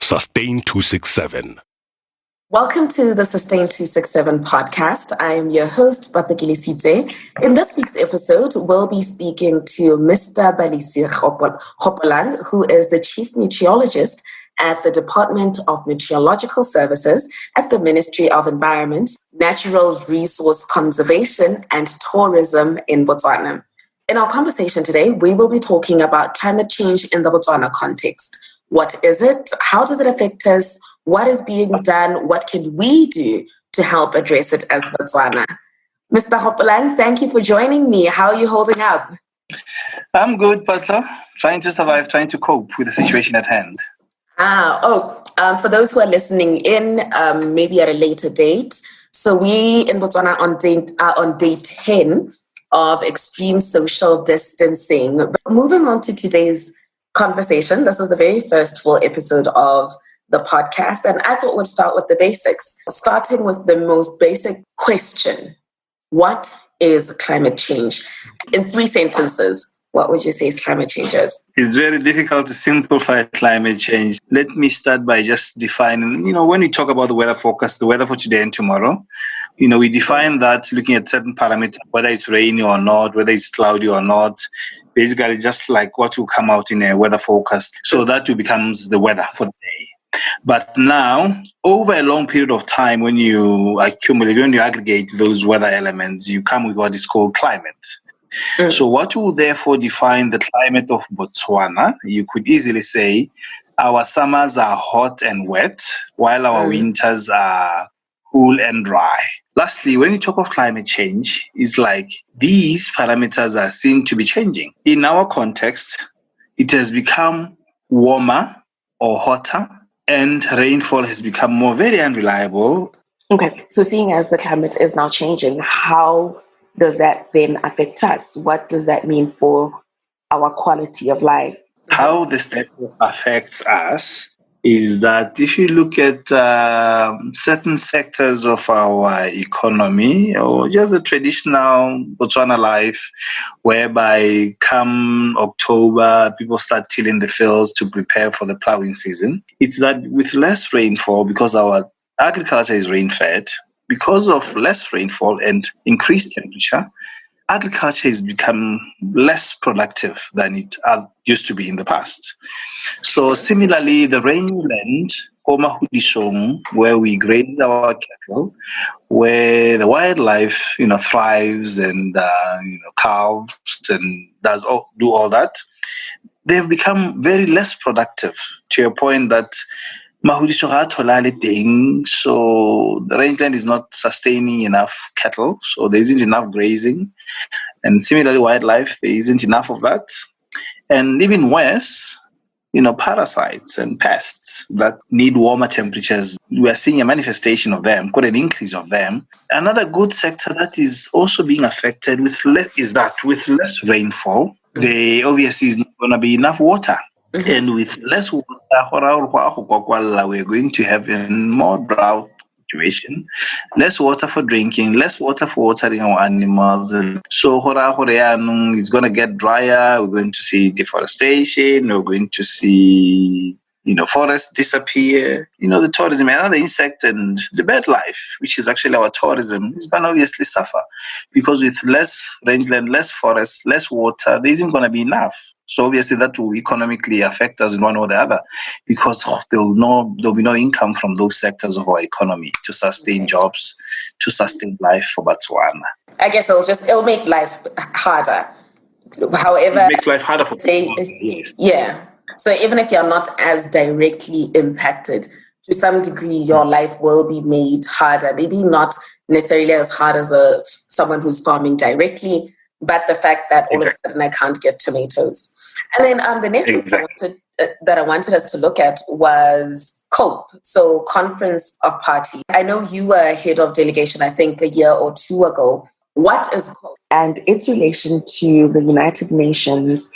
Sustain267. Welcome to the Sustain267 Podcast. I'm your host, Balisi. In this week's episode, we'll be speaking to Mr. Balisi Gopolang, who is the Chief Meteorologist at the Department of Meteorological Services at the Ministry of Environment, Natural Resource Conservation and Tourism in Botswana. In our conversation today, we will be talking about climate change in the Botswana context. What is it? How does it affect us? What is being done? What can we do to help address it as Botswana? Mr. Gopolang, thank you for joining me. How are you holding up? I'm good, Butler. Trying to survive, trying to cope with the situation at hand. For those who are listening in, maybe at a later date. So we in Botswana are on day 10 of extreme social distancing. But moving on to today's conversation, this is the very first full episode of the podcast, and I thought we'd start with the basics, starting with the most basic question. What is climate change? In 3 sentences, what would you say is climate change is? It's very difficult to simplify climate change. Let me start by just defining, when we talk about the weather forecast, the weather for today and tomorrow, we define that looking at certain parameters, whether it's rainy or not, whether it's cloudy or not, basically just like what will come out in a weather forecast. So that becomes the weather for the day. But now, over a long period of time, when you aggregate those weather elements, you come with what is called climate. So what will therefore define the climate of Botswana? You could easily say our summers are hot and wet, while our winters are cool and dry. Lastly, when you talk of climate change, it's like these parameters are seen to be changing. In our context, it has become warmer or hotter, and rainfall has become very unreliable. Okay, so seeing as the climate is now changing, how does that then affect us? What does that mean for our quality of life? How this affects us is that if you look at certain sectors of our economy, or just the traditional Botswana life, whereby come October, people start tilling the fields to prepare for the plowing season, it's that with less rainfall, because our agriculture is rain-fed, because of less rainfall and increased temperature, agriculture has become less productive than it used to be in the past. So similarly, the rangeland, where we graze our cattle, where the wildlife, thrives and calves and do all that, they've become very less productive to a point that so the rangeland is not sustaining enough cattle, so there isn't enough grazing. And similarly, wildlife, there isn't enough of that. And even worse, parasites and pests that need warmer temperatures. We are seeing a manifestation of them, quite an increase of them. Another good sector that is also being affected with less rainfall, there obviously is not going to be enough water. And with less water, we're going to have a more drought situation, less water for drinking, less water for watering our animals. And so it's going to get drier. We're going to see deforestation. We're going to see forests disappear. The tourism, another insect, and the bird life, which is actually our tourism, is going to obviously suffer because with less rangeland, less forests, less water, there isn't going to be enough. So obviously that will economically affect us in one or the other because there'll be no income from those sectors of our economy to sustain jobs, to sustain life for Botswana. I guess it'll make life harder. However, it makes life harder for people. Yes. Yeah. So even if you're not as directly impacted, to some degree, your life will be made harder. Maybe not necessarily as hard as someone who's farming directly, but the fact that all of a sudden I can't get tomatoes. And then the next thing that I wanted us to look at was COPE, so Conference of Parties. I know you were head of delegation, I think, a year or 2 ago. What is COPE? And its relation to the United Nations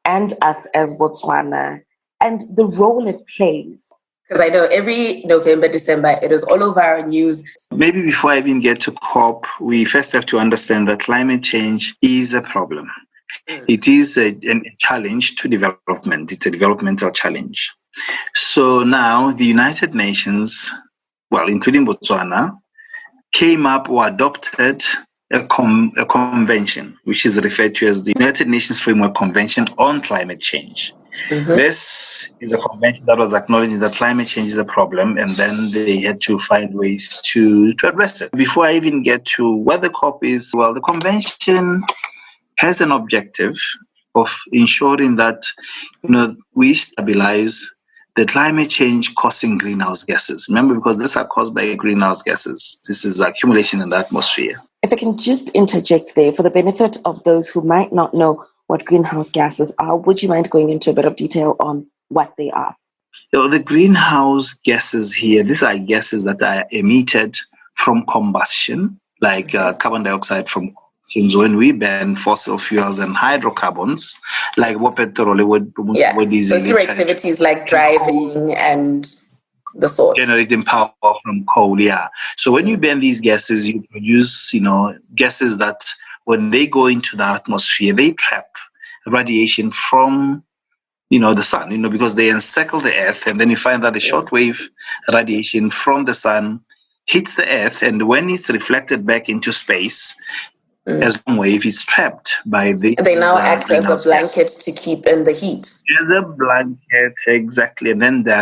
and us as Botswana and the role it plays. Because I know every November, December, it is all over our news. Maybe before I even get to COP, we first have to understand that climate change is a problem. It is a challenge to development. It's a developmental challenge. So now the United Nations, well, including Botswana, came up or adopted a convention, which is referred to as the United Nations Framework Convention on Climate Change. Mm-hmm. This is a convention that was acknowledging that climate change is a problem, and then they had to find ways to address it. Before I even get to what the COP is, well, the convention has an objective of ensuring that, we stabilize the climate change causing greenhouse gases. Remember, because these are caused by greenhouse gases. This is accumulation in the atmosphere. If I can just interject there, for the benefit of those who might not know what greenhouse gases are, would you mind going into a bit of detail on what they are? The greenhouse gases here, these are gases that are emitted from combustion, like carbon dioxide from since when we burn fossil fuels and hydrocarbons, like what petrol, what diesel. So through activities like driving and the sort. Generating power from coal, yeah. So when you burn these gases, you produce, gases that when they go into the atmosphere, they trap radiation from, the sun, because they encircle the earth, and then you find that the shortwave radiation from the sun hits the earth, and when it's reflected back into space, as long wave is trapped by the. They now act as a blanket to keep in the heat. As a blanket, exactly. And then the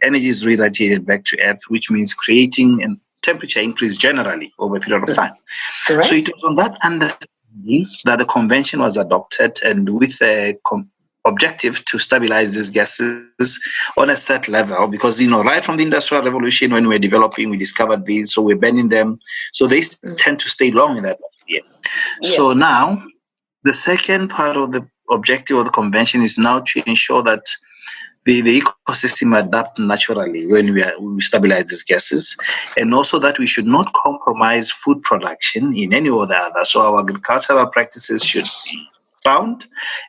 energy is re-radiated back to Earth, which means creating a temperature increase generally over a period of time. Right. So it was on that understanding that the convention was adopted, and with a objective to stabilize these gases on a set level, because right from the Industrial Revolution, when we were developing, we discovered these, so we're burning them, so they tend to stay long in that atmosphere. So now the second part of the objective of the convention is now to ensure that the ecosystem adapt naturally when we stabilize these gases, and also that we should not compromise food production in any or the other. So our agricultural practices should be sound,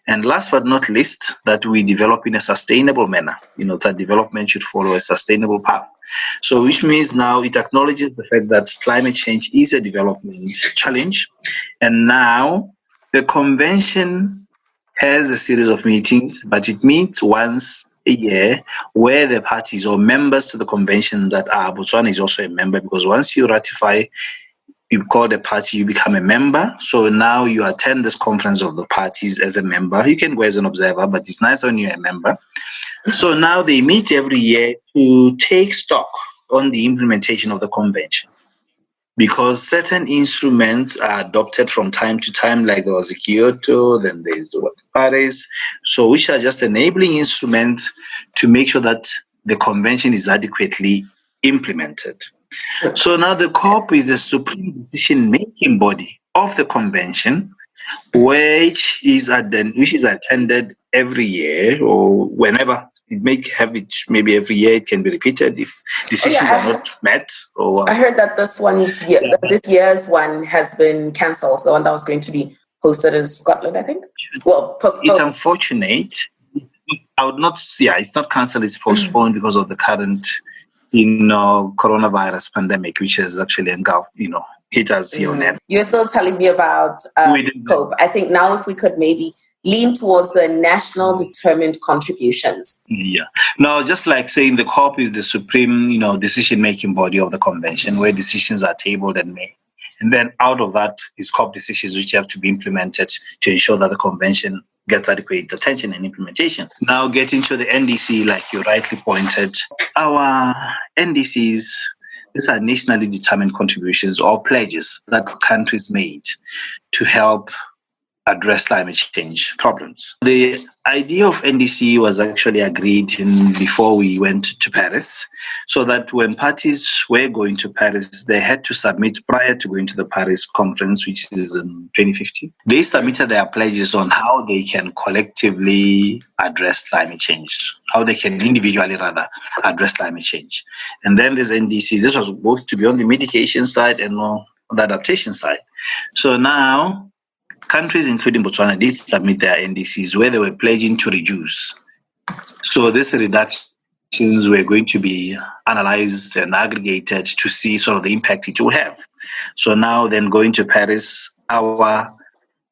and last but not least, that we develop in a sustainable manner. That development should follow a sustainable path. So which means now it acknowledges the fact that climate change is a development challenge, and now the convention has a series of meetings, but it meets once a year, where the parties or members to the convention that are Botswana is also a member, because once you ratify, you call the party, you become a member. So now you attend this conference of the parties as a member. You can go as an observer, but it's nice when you're a member. So now they meet every year to take stock on the implementation of the convention, because certain instruments are adopted from time to time, like there was Kyoto, then there's the Paris, so which are just enabling instruments to make sure that the convention is adequately implemented. So now the COP is the supreme decision-making body of the convention, which is attended every year or whenever. It may have it, maybe every year it can be repeated if decisions are not met. I heard that this year's one has been cancelled, the one that was going to be hosted in Scotland, I think. Well, postponed. It's unfortunate. I would not, it's not cancelled, it's postponed because of the current, coronavirus pandemic, which has actually engulfed, hit us here on Earth. You're still telling me about COPE. I think now if we could maybe lean towards the national determined contributions. Yeah. No, just like saying the COP is the supreme, decision-making body of the convention, where decisions are tabled and made. And then out of that is COP decisions, which have to be implemented to ensure that the convention gets adequate attention and implementation. Now getting to the NDC, like you rightly pointed, our NDCs, these are nationally determined contributions or pledges that countries made to help address climate change problems. The idea of NDC was actually agreed before we went to Paris, so that when parties were going to Paris, they had to submit prior to going to the Paris conference, which is in 2015. They submitted their pledges on how they can collectively address climate change, how they can individually address climate change. And then there's NDC. This was both to be on the mitigation side and on the adaptation side. So now countries, including Botswana, did submit their NDCs where they were pledging to reduce. So these reductions were going to be analyzed and aggregated to see sort of the impact it will have. So now then going to Paris, our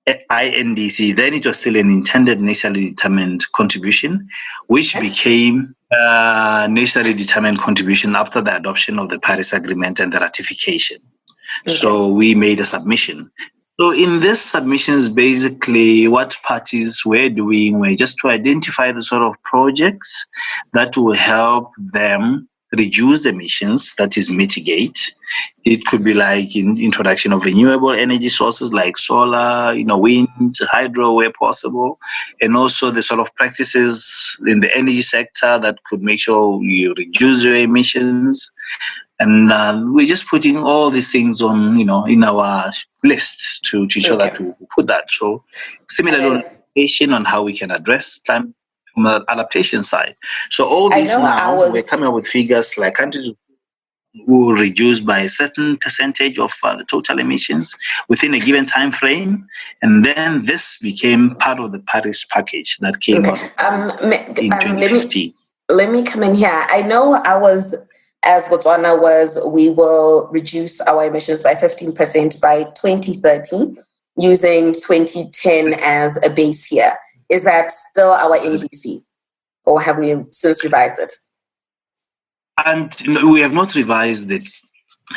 INDC, then it was still an intended nationally determined contribution, which became nationally determined contribution after the adoption of the Paris Agreement and the ratification. Okay. So we made a submission. So in this submissions, basically what parties were doing were just to identify the sort of projects that will help them reduce emissions, that is mitigate. It could be like in introduction of renewable energy sources like solar, wind, hydro where possible, and also the sort of practices in the energy sector that could make sure you reduce your emissions. And we're just putting all these things on, in our list to ensure that we put that. So similarly, on how we can address climate from the adaptation side. So all these now, we're coming up with figures like countries will reduce by a certain percentage of the total emissions within a given time frame. And then this became part of the Paris package that came out in 2015. Let me come in here. I know as Botswana we will reduce our emissions by 15% by 2030, using 2010 as a base year. Is that still our NDC, or have we since revised it? And we have not revised it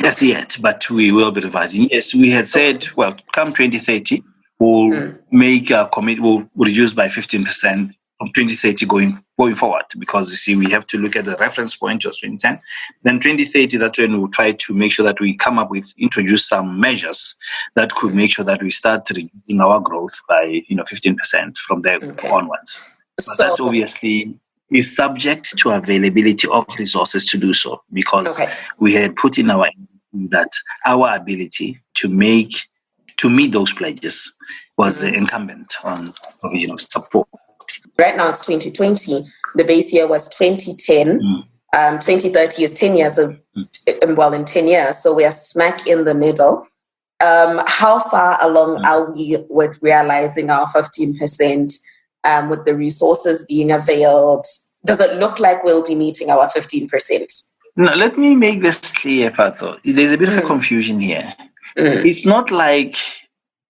as yet, but we will be revising. Yes, we had said, well, come 2030, we'll make a commit, we'll reduce by 15% from 2030 going forward, because you see, we have to look at the reference point, just 2010. Then 2030, that's when we'll try to make sure that we come up with, introduce some measures that could make sure that we start reducing our growth by 15% from there onwards. But that obviously is subject to availability of resources to do so, because we had put in our that our ability to meet those pledges was incumbent on provision of support. Right now it's 2020. The base year was 2010. 2030 is 10 years. In 10 years. So we are smack in the middle. How far along are we with realizing our 15% with the resources being availed? Does it look like we'll be meeting our 15%? No, let me make this clear, Pato. There's a bit of a confusion here. It's not like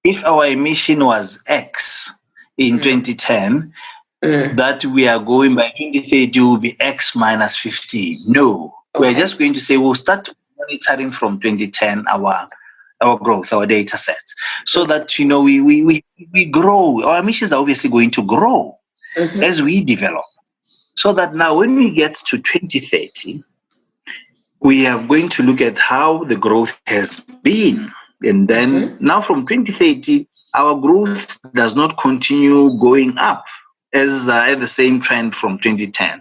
if our emission was X in 2010, that we are going by 2030 will be X minus 15. No, we're just going to say we'll start monitoring from 2010 our growth, our data set, so that we grow. Our emissions are obviously going to grow as we develop, so that now when we get to 2030, we are going to look at how the growth has been, and then now from 2030, our growth does not continue going up as at the same trend from 2010.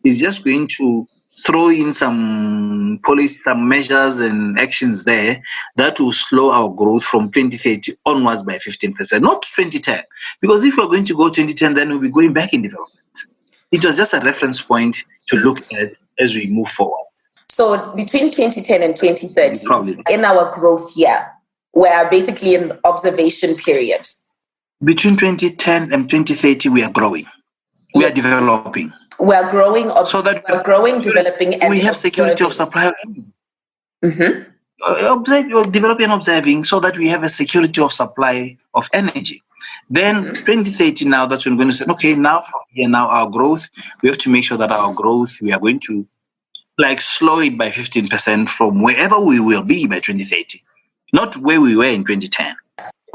It's just going to throw in some policy, some measures and actions there that will slow our growth from 2030 onwards by 15%, not 2010. Because if we're going to go 2010, then we'll be going back in development. It was just a reference point to look at as we move forward. So between 2010 and 2030, in our growth year, we're basically in the observation period. Between 2010 and 2030, we are growing. We are developing. We are growing, we're growing, developing, and we have security of supply. Developing and observing, so that we have a security of supply of energy. Then 2030 now, that's when we're going to say, okay, now from here, now our growth, we have to make sure that our growth, we are going to slow it by 15% from wherever we will be by 2030, not where we were in 2010.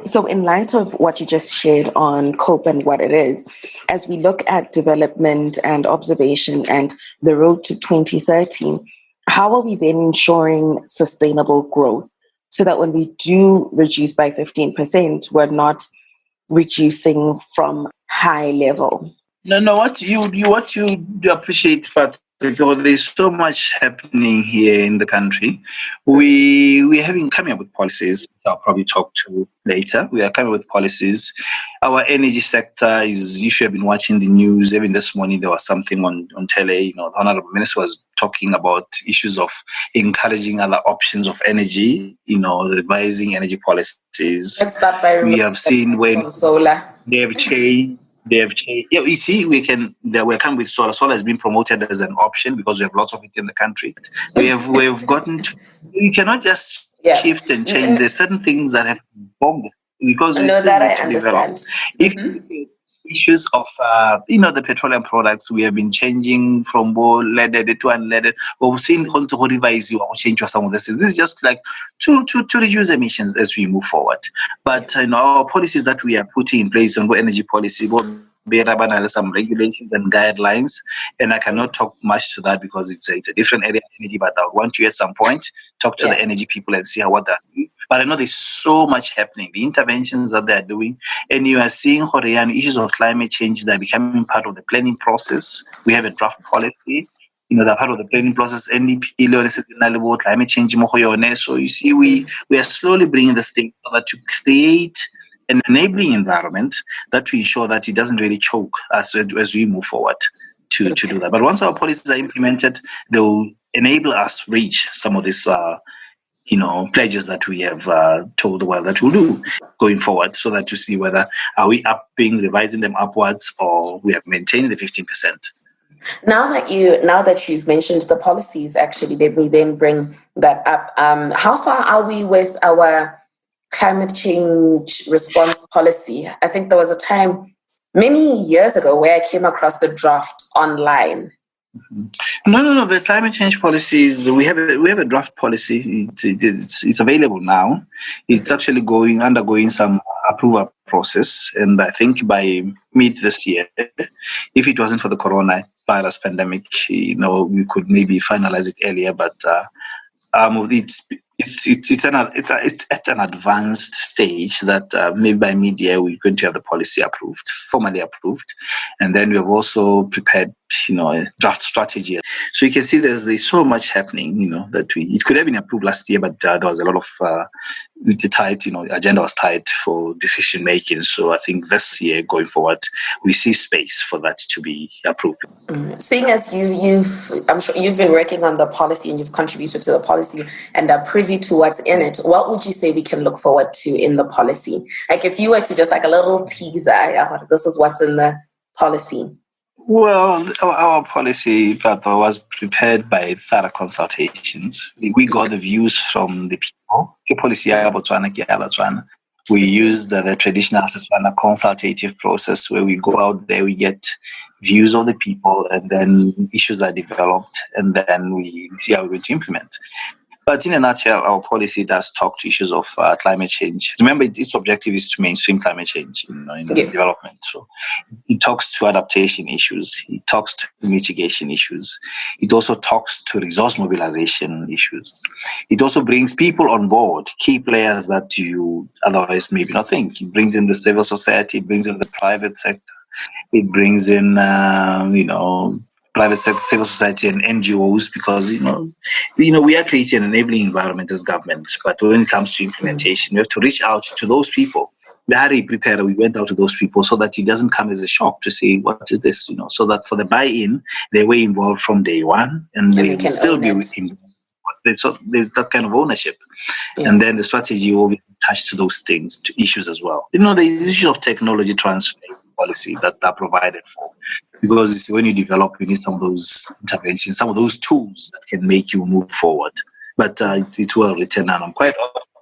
So in light of what you just shared on COPE and what it is, as we look at development and observation and the road to 2030, how are we then ensuring sustainable growth so that when we do reduce by 15%, we're not reducing from high level? No. What you do appreciate, Pat, because there's so much happening here in the country. We're coming up with policies. I'll probably talk to later. We are coming with policies. Our energy sector is. If you have been watching the news, even this morning there was something on tele. The Honourable Minister was talking about issues of encouraging other options of energy. Revising energy policies. Let's start by we have seen when solar. They have changed. Yeah, you see, we're coming with solar. Solar has been promoted as an option because we have lots of it in the country. We've gotten to. You cannot just shift and change. There's certain things that have bombed because we still need to develop. issues of, the petroleum products. We have been changing from leaded to unleaded. We've seen how to revise or change some of this. This is just like to reduce emissions as we move forward. But our policies that we are putting in place on energy policy, some regulations and guidelines, and I cannot talk much to that because it's a different area of energy, but I want to at some point talk to the energy people and see what they're doing. But I know there's so much happening, the interventions that they're doing, and you are seeing issues of climate change that are becoming part of the planning process. We have a draft policy, they're part of the planning process, climate change. So you see, we are slowly bringing this thing to create an enabling environment that to ensure that it doesn't really choke us as we move forward to do that. But once our policies are implemented, they will enable us reach some of these pledges that we have told the world that we'll do going forward, so that to see whether are we revising them upwards, or we have maintained the 15%. Now that you've mentioned the policies, actually, let me then bring that up. How far are we with our climate change response policy? I think there was a time many years ago where I came across the draft online. No. The climate change policies, we have a draft policy. It's available now. It's actually undergoing some approval process, and I think by mid this year, if it wasn't for the coronavirus pandemic, we could maybe finalize it earlier. But it's at an advanced stage that maybe by mid-year we're going to have the policy formally approved, and then we have also prepared a draft strategy. So you can see there's so much happening, that it could have been approved last year, but there was a lot of agenda was tight for decision making. So I think this year going forward, we see space for that to be approved. Seeing as I'm sure you've been working on the policy and you've contributed to the policy and are privy to what's in it, what would you say we can look forward to in the policy? Like if you were to just like a little teaser, this is what's in the policy. Well, our policy was prepared by thorough consultations. We got the views from the people. Botswana. We used the traditional Botswana consultative process where we go out there, we get views of the people, and then issues are developed, and then we see how we're going to implement. But in a nutshell, our policy does talk to issues of climate change. Remember, its objective is to mainstream climate change in development. So it talks to adaptation issues. It talks to mitigation issues. It also talks to resource mobilization issues. It also brings people on board, key players that you otherwise maybe not think. It brings in the civil society. It brings in the private sector. It brings in, private sector, civil society, and NGOs, because we are creating an enabling environment as government. But when it comes to implementation, we have to reach out to those people. We went out to those people so that it doesn't come as a shock to say, what is this? So that for the buy-in, they were involved from day one, and they will still be involved. So there's that kind of ownership, and then the strategy will touch to those things, to issues as well. There's issue of technology transfer policy that are provided for, because when you develop, you need some of those interventions, some of those tools that can make you move forward. But it's well written, and I'm quite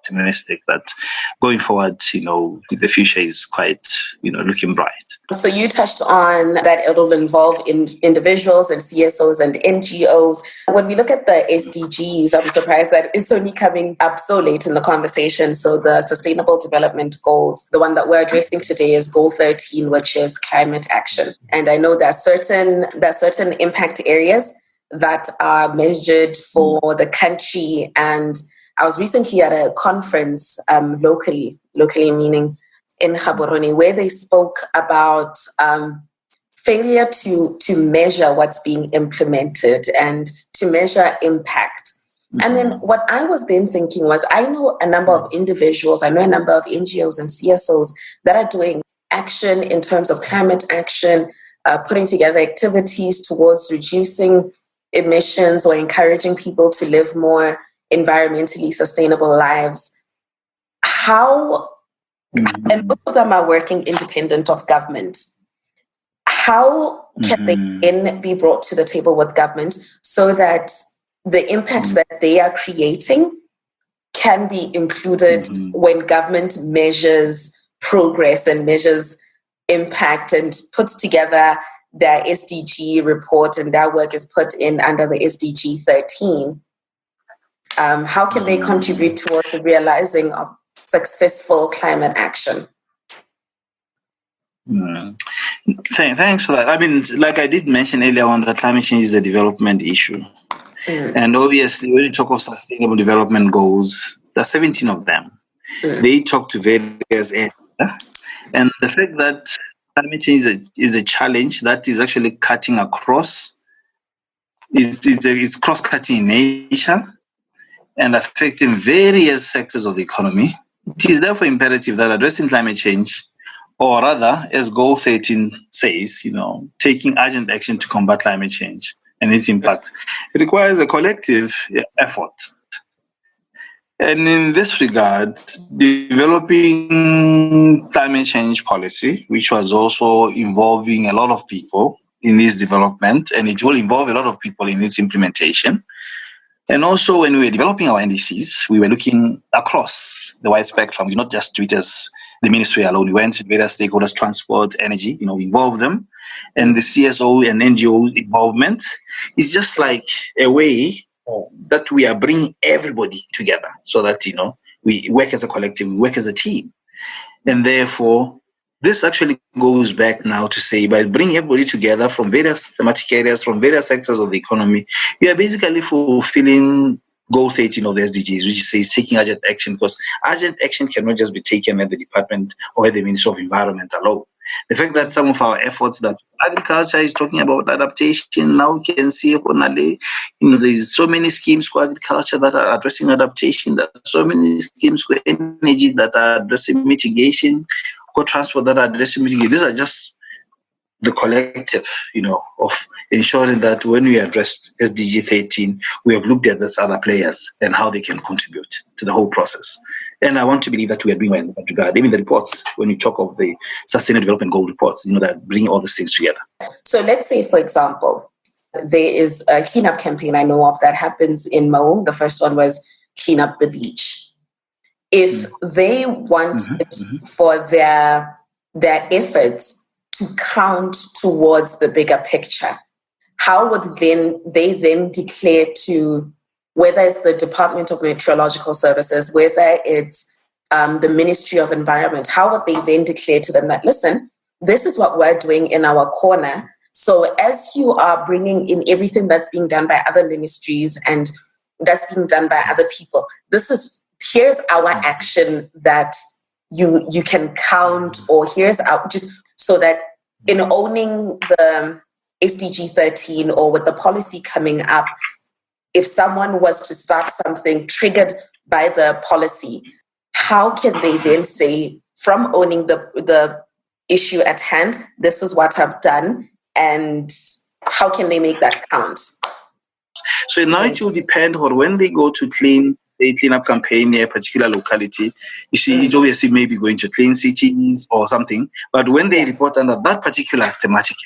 optimistic that going forward, the future is quite, looking bright. So you touched on that it'll involve individuals and CSOs and NGOs. When we look at the SDGs, I'm surprised that it's only coming up so late in the conversation. So the Sustainable Development Goals, the one that we're addressing today is Goal 13, which is climate action. And I know there are certain impact areas that are measured for the country. And I was recently at a conference locally meaning in Gaborone, where they spoke about failure to measure what's being implemented and to measure impact. Mm-hmm. And then what I was then thinking was, I know a number of individuals, I know a number of NGOs and CSOs that are doing action in terms of climate action, putting together activities towards reducing emissions or encouraging people to live more environmentally sustainable lives. And most of them are working independent of government. How can they then be brought to the table with government so that the impacts that they are creating can be included when government measures progress and measures impact and puts together their SDG report, and their work is put in under the SDG 13. How can they contribute towards the realizing of successful climate action? Thanks for that. I mean, like I did mention earlier on, that climate change is a development issue. And obviously, when you talk of sustainable development goals, there are 17 of them. They talk to various areas. And the fact that climate change is a challenge that is actually cutting across, is cross-cutting in nature and affecting various sectors of the economy. It is therefore imperative that addressing climate change, or rather, as Goal 13 says, taking urgent action to combat climate change and its impact, it requires a collective effort. And in this regard, developing climate change policy, which was also involving a lot of people in this development, and it will involve a lot of people in its implementation. And also, when we were developing our NDCs, we were looking across the wide spectrum. We did not just do it as the ministry alone. We went to various stakeholders, transport, energy, we involved them. And the CSO and NGO involvement is just like a way that we are bringing everybody together so that, we work as a collective, we work as a team. And therefore, this actually goes back now to say, by bringing everybody together from various thematic areas, from various sectors of the economy, we are basically fulfilling Goal 13 of the SDGs, which says taking urgent action, because urgent action cannot just be taken at the Department or at the Ministry of Environment alone. The fact that some of our efforts that agriculture is talking about adaptation, now we can see, there's so many schemes for agriculture that are addressing adaptation, there are so many schemes for energy that are addressing mitigation, for transport that are addressing mitigation. These are just the collective, of ensuring that when we address SDG 13, we have looked at those other players and how they can contribute to the whole process. And I want to believe that we are doing well in that regard. Even the reports, when you talk of the Sustainable Development Goal reports, that bring all these things together. So let's say, for example, there is a cleanup campaign I know of that happens in Mo. The first one was clean up the beach. If they want for their efforts to count towards the bigger picture, how would they then declare to, whether it's the Department of Meteorological Services, whether it's the Ministry of Environment, how would they then declare to them that, listen, this is what we're doing in our corner. So as you are bringing in everything that's being done by other ministries and that's being done by other people, here's our action that you can count, or here's our, just so that in owning the SDG 13 or with the policy coming up, if someone was to start something triggered by the policy, how can they then say, from owning the issue at hand, this is what I've done, and how can they make that count? So now it will depend on when they go to clean up campaign near a particular locality. You see, it's obviously maybe going to clean cities or something, but when they report under that particular thematic,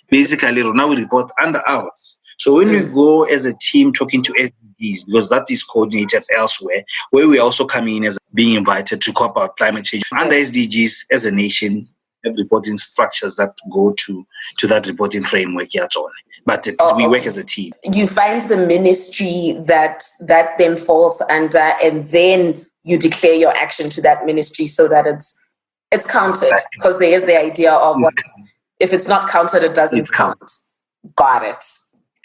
basically now we report under ours. So when we go as a team talking to SDGs, because that is coordinated elsewhere, where we also come in as being invited to talk about climate change. Under SDGs, as a nation, have reporting structures that go to that reporting framework here on. But we work as a team. You find the ministry that then falls under, and then you declare your action to that ministry so that it's counted. Because there is the idea of if it's not counted, it doesn't count. Got it.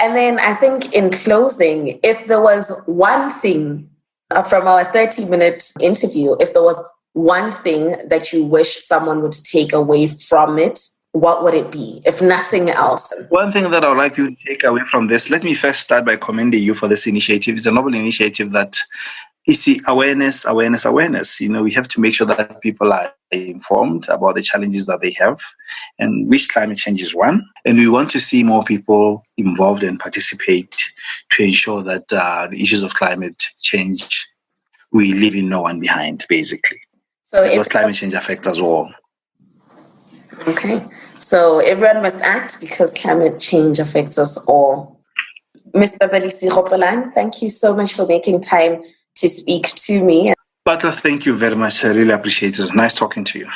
And then I think in closing, if there was one thing from our 30-minute interview, if there was one thing that you wish someone would take away from it, what would it be, if nothing else? One thing that I would like you to take away from this, let me first start by commending you for this initiative. It's a novel initiative that, you see, awareness. We have to make sure that people are informed about the challenges that they have, and which climate change is one. And we want to see more people involved and participate to ensure that the issues of climate change, we leave no one behind, basically. So because climate change affects us all. Okay. So everyone must act because climate change affects us all. Mr. Balisi Gopolang, thank you so much for making time to speak to me. Bata, thank you very much. I really appreciate it. Nice talking to you.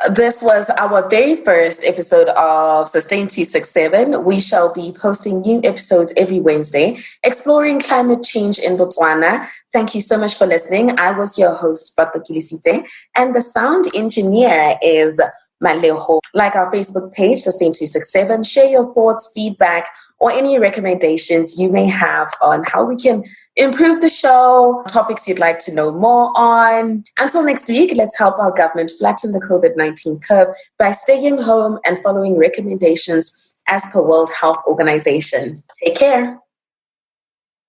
This was our very first episode of Sustain267. We shall be posting new episodes every Wednesday, exploring climate change in Botswana. Thank you so much for listening. I was your host, Balisi, and the sound engineer is Maleho. Like our Facebook page, Sustain267. Share your thoughts, feedback, or any recommendations you may have on how we can improve the show, topics you'd like to know more on. Until next week, let's help our government flatten the COVID-19 curve by staying home and following recommendations as per World Health Organizations. Take care.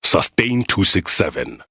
Sustain267.